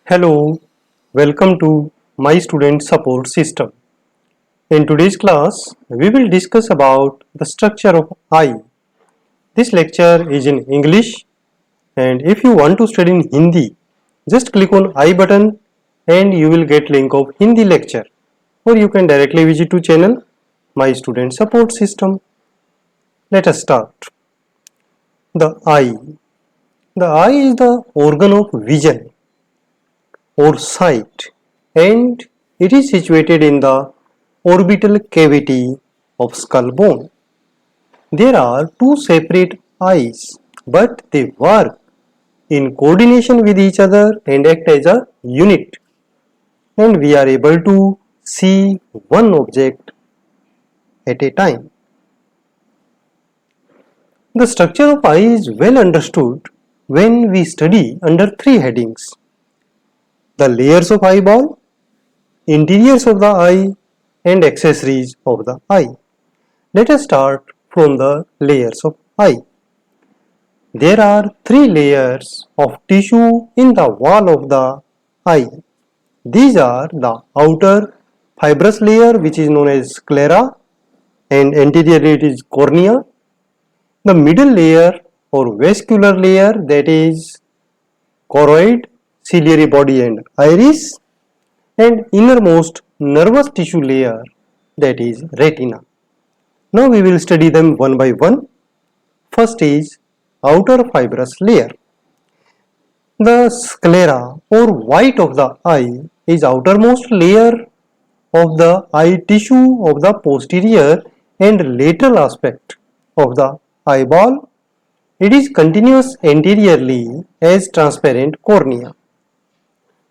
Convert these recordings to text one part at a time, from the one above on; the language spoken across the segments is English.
Hello, welcome to my student support system. In today's class, we will discuss about the structure of eye. This lecture is in English, and if you want to study in Hindi, just click on I button and you will get link of Hindi lecture, or you can directly visit to channel My Student Support System. Let us start. The eye. The eye is the organ of vision or sight, and it is situated in the orbital cavity of skull bone. There are two separate eyes, but they work in coordination with each other and act as a unit, and we are able to see one object at a time. The structure of eye is well understood when we study under three headings: the layers of eyeball, interiors of the eye, and accessories of the eye. Let us start from the layers of eye. There are three layers of tissue in the wall of the eye. These are the outer fibrous layer, which is known as SCLERA, and anteriorly it is cornea. The middle layer or vascular layer, that is choroid, ciliary body and iris, and innermost nervous tissue layer, that is retina. Now we will study them one by one. First is outer fibrous layer. The sclera or white of the eye is outermost layer of the eye tissue of the posterior and lateral aspect of the eyeball. It is continuous anteriorly as transparent cornea.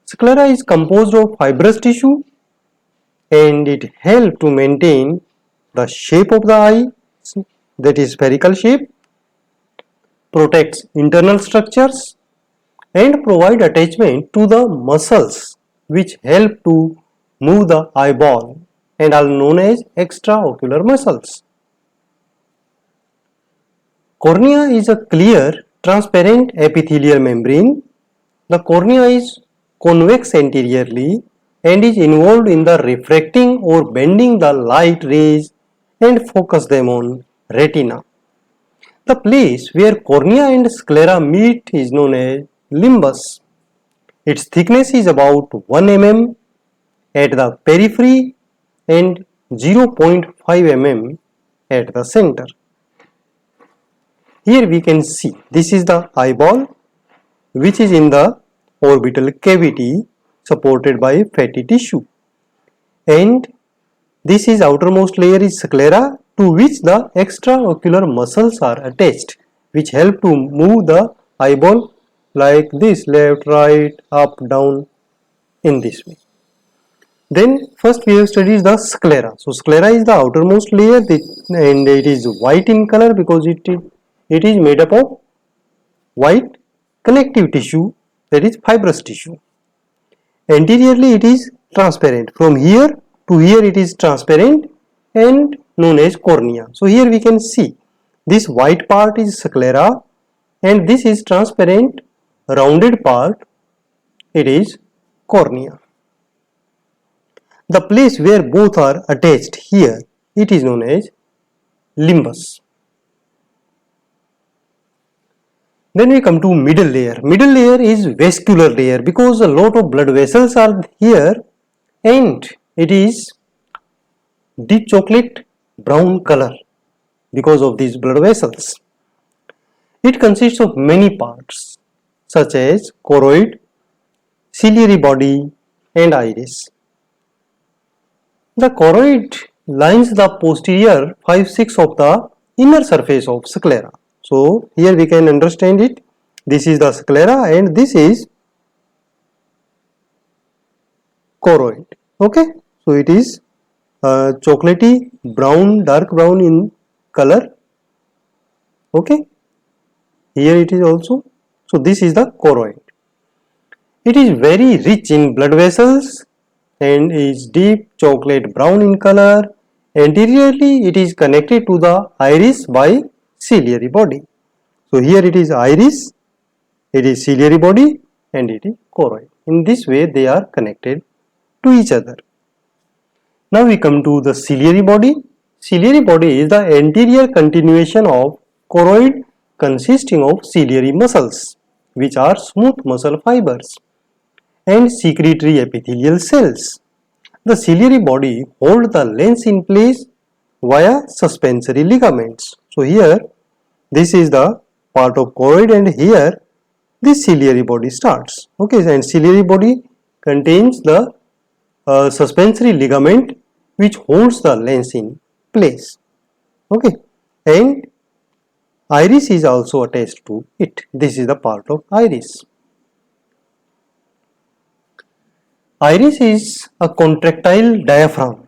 Sclera is composed of fibrous tissue and it helps to maintain the shape of the eye, that is spherical shape, protects internal structures and provide attachment to the muscles which help to move the eyeball and are known as extraocular muscles. Cornea is a clear, transparent epithelial membrane. The cornea is convex anteriorly and is involved in the refracting or bending the light rays and focus them on retina. The place where cornea and sclera meet is known as limbus. Its thickness is about 1 mm at the periphery and 0.5 mm at the center. Here we can see this is the eyeball, which is in the orbital cavity supported by fatty tissue, and this is outermost layer is sclera, to which the extraocular muscles are attached, which help to move the eyeball like this, left, right, up, down, in this way. Then first we have studied the sclera. So sclera is the outermost layer and it is white in color because it is made up of white connective tissue, that is fibrous tissue. Anteriorly it is transparent. From here to here it is transparent and known as cornea. So here we can see this white part is sclera and this is transparent rounded part, it is cornea. The place where both are attached here, it is known as limbus. Then we come to middle layer. Middle layer is vascular layer because a lot of blood vessels are here and it is deep chocolate brown color because of these blood vessels. It consists of many parts such as choroid, ciliary body and iris. The choroid lines the posterior 5/6 of the inner surface of sclera. So here we can understand it. This is the sclera and this is choroid. Okay, so it is chocolatey brown, dark brown in color. Okay, here it is also. So this is the choroid. It is very rich in blood vessels and is deep chocolate brown in color. Anteriorly it is connected to the iris by ciliary body. So here it is iris, it is ciliary body and it is choroid. In this way they are connected to each other. Now we come to the ciliary body. Ciliary body is the anterior continuation of choroid consisting of ciliary muscles, which are smooth muscle fibers, and secretory epithelial cells. The ciliary body holds the lens in place via suspensory ligaments. So here this is the part of choroid, and here this ciliary body starts. Okay, and ciliary body contains the suspensory ligament which holds the lens in place. Okay, and iris is also attached to it. This is the part of iris. Iris is a contractile diaphragm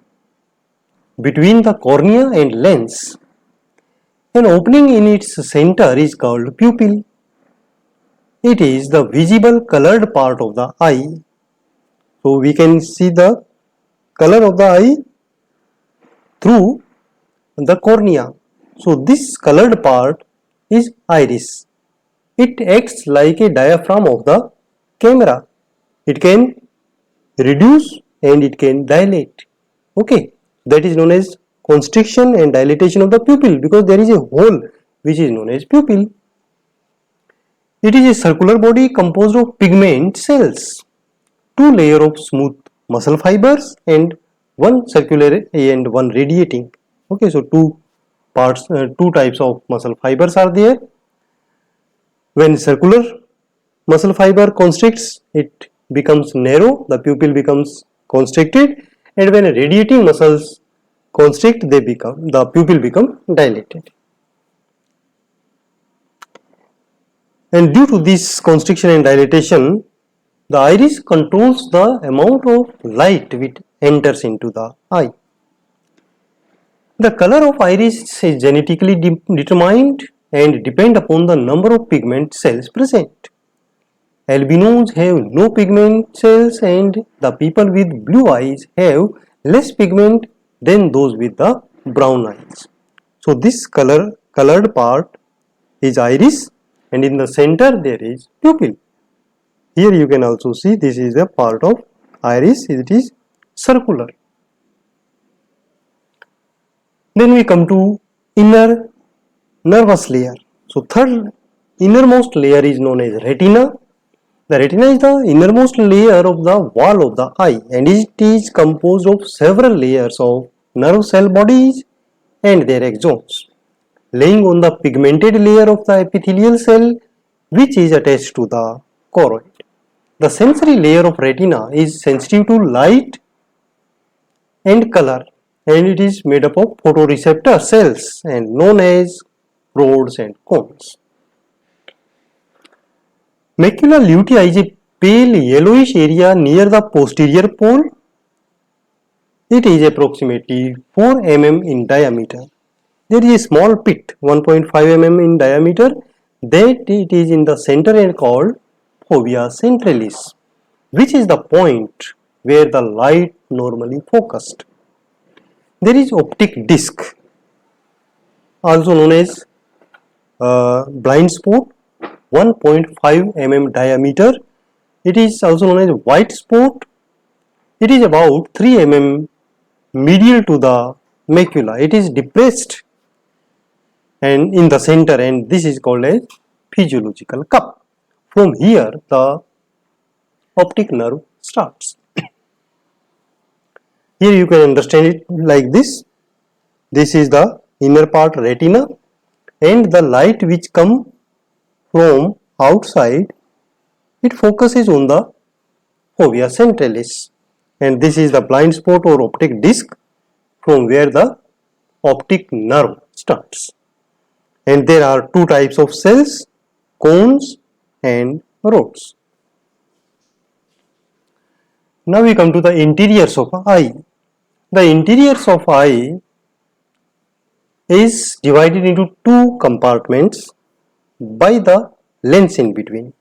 between the cornea and lens. An opening in its center is called pupil. It is the visible colored part of the eye. So we can see the color of the eye through the cornea. So this colored part is iris. It acts like a diaphragm of the camera. It can reduce and it can dilate. Okay, that is known as constriction and dilatation of the pupil, because there is a hole which is known as pupil. It is a circular body composed of pigment cells, two layers of smooth muscle fibers and one circular and one radiating. Okay, so two types of muscle fibers are there. When circular muscle fiber constricts, it becomes narrow, the pupil becomes constricted, and when radiating muscles constrict, the pupil becomes dilated. And due to this constriction and dilatation, the iris controls the amount of light which enters into the eye. The color of iris is genetically determined and depend upon the number of pigment cells present. Albinos have no pigment cells, and the people with blue eyes have less pigment than those with the brown eyes. So this colored part is iris, and in the center there is pupil. Here you can also see this is a part of iris, it is circular. Then we come to inner nervous layer. So third innermost layer is known as retina. The retina is the innermost layer of the wall of the eye, and it is composed of several layers of nerve cell bodies and their axons, laying on the pigmented layer of the epithelial cell which is attached to the choroid. The sensory layer of retina is sensitive to light and color, and it is made up of photoreceptor cells and known as rods and cones. Macula lutea is a pale yellowish area near the posterior pole. It is approximately 4 mm in diameter. There is a small pit 1.5 mm in diameter that it is in the center and called fovea centralis, which is the point where the light normally focused. There is optic disc, also known as blind spot, 1.5 mm diameter. It is also known as white spot. It is about 3 mm medial to the macula. It is depressed and in the center, and this is called as physiological cup. From here the optic nerve starts. Here you can understand it like this. This is the inner part retina, and the light which come from outside, it focuses on the fovea centralis, and this is the blind spot or optic disc from where the optic nerve starts. And there are two types of cells, cones and rods. Now we come to the interiors of eye. The interiors of eye is divided into two compartments by the lens in between.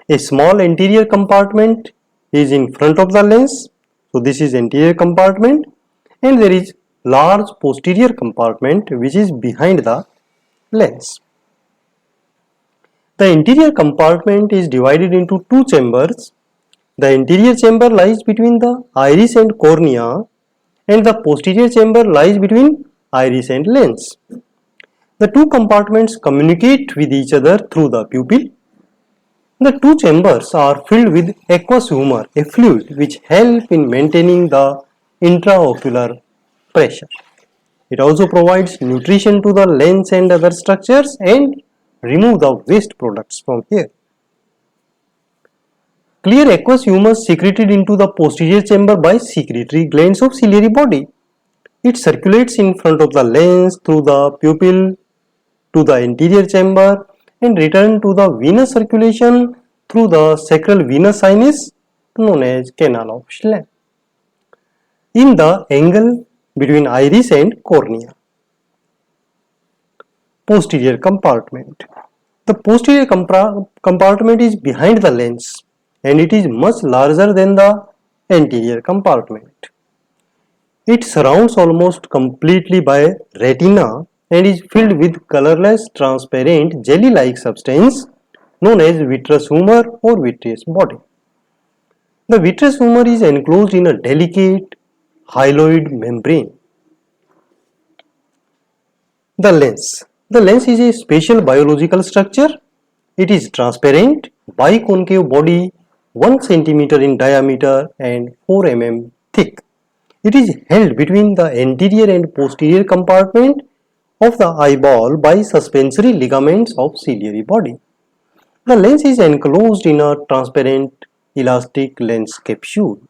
A small anterior compartment is in front of the lens, so this is anterior compartment, and there is large posterior compartment which is behind the lens. The interior compartment is divided into two chambers. The anterior chamber lies between the iris and cornea, and the posterior chamber lies between iris and lens. The two compartments communicate with each other through the pupil. The two chambers are filled with aqueous humor, a fluid which helps in maintaining the intraocular pressure. It also provides nutrition to the lens and other structures and remove the waste products from here. Clear aqueous humor secreted into the posterior chamber by secretory glands of ciliary body. It circulates in front of the lens through the pupil to the anterior chamber and return to the venous circulation through the sacral venous sinus known as canal of Schlemm in the angle between iris and cornea. Posterior compartment. The posterior compartment is behind the lens and it is much larger than the anterior compartment. It surrounds almost completely by retina and is filled with colorless, transparent, jelly-like substance known as vitreous humor or vitreous body. The vitreous humor is enclosed in a delicate hyaloid membrane. The lens. The lens is a special biological structure. It is transparent, biconcave body, 1 cm in diameter and 4 mm thick. It is held between the anterior and posterior compartment of the eyeball by suspensory ligaments of ciliary body. The lens is enclosed in a transparent elastic lens capsule.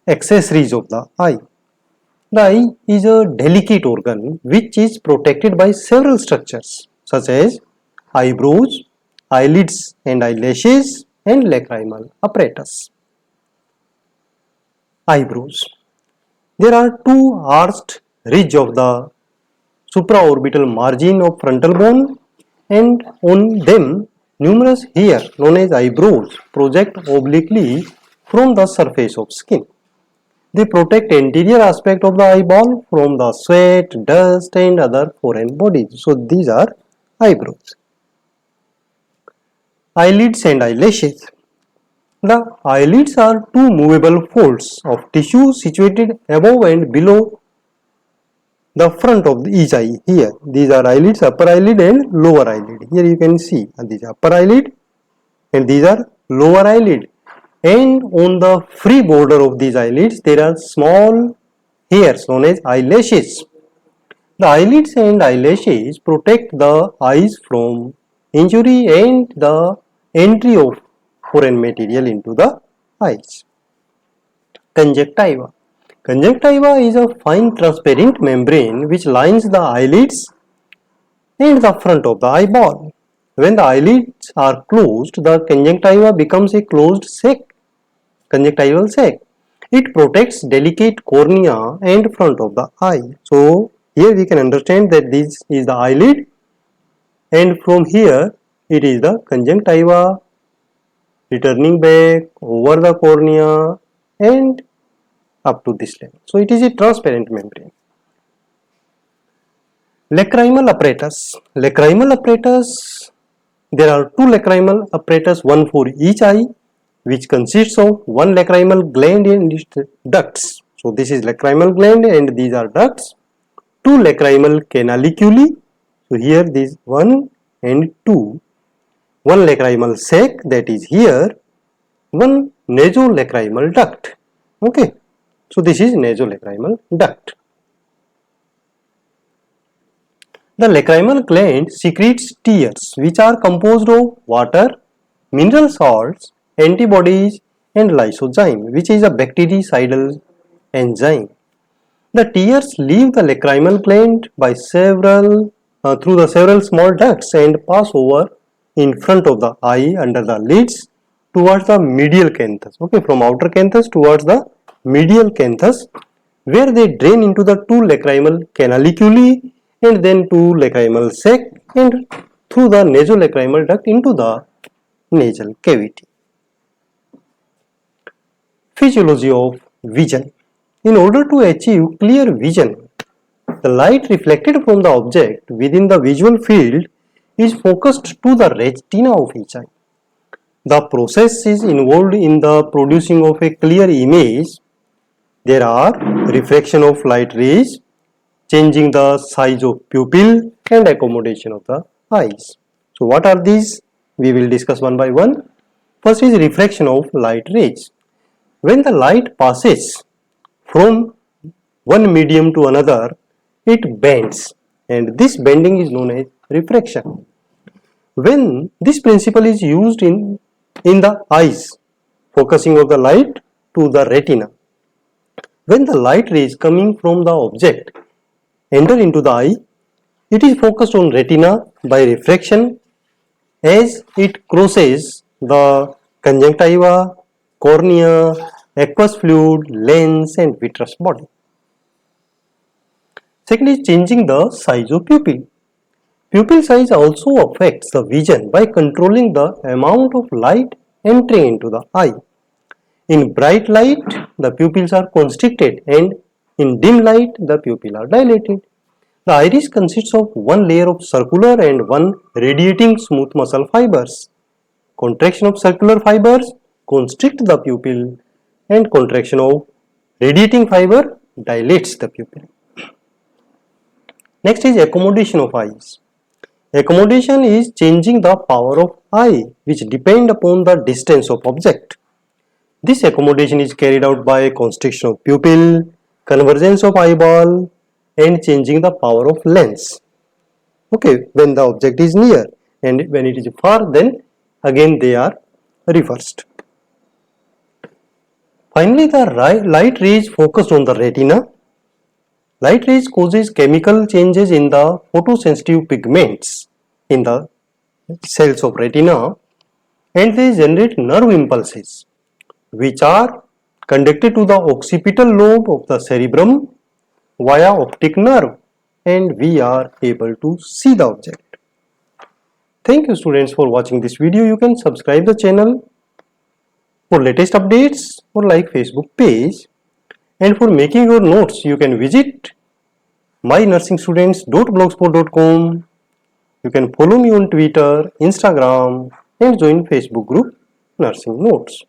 Accessories of the eye. The eye is a delicate organ which is protected by several structures such as eyebrows, eyelids and eyelashes and lacrimal apparatus. Eyebrows. There are two arched ridges of the supraorbital margin of frontal bone and on them numerous hairs known as eyebrows project obliquely from the surface of skin. They protect anterior aspect of the eyeball from the sweat, dust and other foreign bodies. So these are eyebrows. Eyelids and eyelashes. The eyelids are two movable folds of tissue situated above and below the front of each eye. Here these are eyelids, upper eyelid and lower eyelid. Here you can see these are upper eyelid and these are lower eyelid, and on the free border of these eyelids there are small hairs known as eyelashes. The eyelids and eyelashes protect the eyes from injury and the entry of foreign material into the eyes. Conjunctiva. Conjunctiva is a fine transparent membrane which lines the eyelids and the front of the eyeball. When the eyelids are closed, the conjunctiva becomes a closed sac, conjunctival sac. It protects delicate cornea and front of the eye. So here we can understand that this is the eyelid and from here it is the conjunctiva returning back over the cornea and up to this level. So it is a transparent membrane. Lacrimal apparatus. Lacrimal apparatus, there are two lacrimal apparatus, one for each eye, which consists of one lacrimal gland and its ducts. So this is lacrimal gland and these are ducts. Two lacrimal canaliculi. So here this 1 and 2. One lacrimal sac, that is here. One nasolacrimal duct. Okay. So this is nasolacrimal duct. The lacrimal gland secretes tears which are composed of water, mineral salts, antibodies and lysozyme, which is a bactericidal enzyme. The tears leave the lacrimal gland by through the several small ducts and pass over in front of the eye under the lids towards the medial canthus. Okay, from outer canthus towards the medial canthus, where they drain into the two lacrimal canaliculi and then two lacrimal sac and through the nasolacrimal duct into the nasal cavity. Physiology of vision. In order to achieve clear vision, the light reflected from the object within the visual field is focused to the retina of each eye. The process is involved in the producing of a clear image. There are refraction of light rays, changing the size of pupil and accommodation of the eyes. So what are these? We will discuss one by one. First is refraction of light rays. When the light passes from one medium to another, it bends, and this bending is known as refraction. When this principle is used in the eyes, focusing of the light to the retina, when the light rays coming from the object enter into the eye, it is focused on retina by refraction as it crosses the conjunctiva, cornea, aqueous fluid, lens and vitreous body. Second is changing the size of pupil. Pupil size also affects the vision by controlling the amount of light entering into the eye. In bright light, the pupils are constricted, and in dim light, the pupils are dilated. The iris consists of one layer of circular and one radiating smooth muscle fibers. Contraction of circular fibers constrict the pupil, and contraction of radiating fiber dilates the pupil. Next is accommodation of eyes. Accommodation is changing the power of eye, which depend upon the distance of object. This accommodation is carried out by constriction of pupil, convergence of eyeball and changing the power of lens. Okay, when the object is near, and when it is far, then again they are reversed. Finally, the light rays focused on the retina. Light rays causes chemical changes in the photosensitive pigments in the cells of retina, and they generate nerve impulses which are conducted to the occipital lobe of the cerebrum via optic nerve, and we are able to see the object. Thank you students for watching this video. You can subscribe the channel for latest updates or like Facebook page, and for making your notes you can visit mynursingstudents.blogspot.com. You can follow me on Twitter, Instagram and join Facebook group Nursing Notes.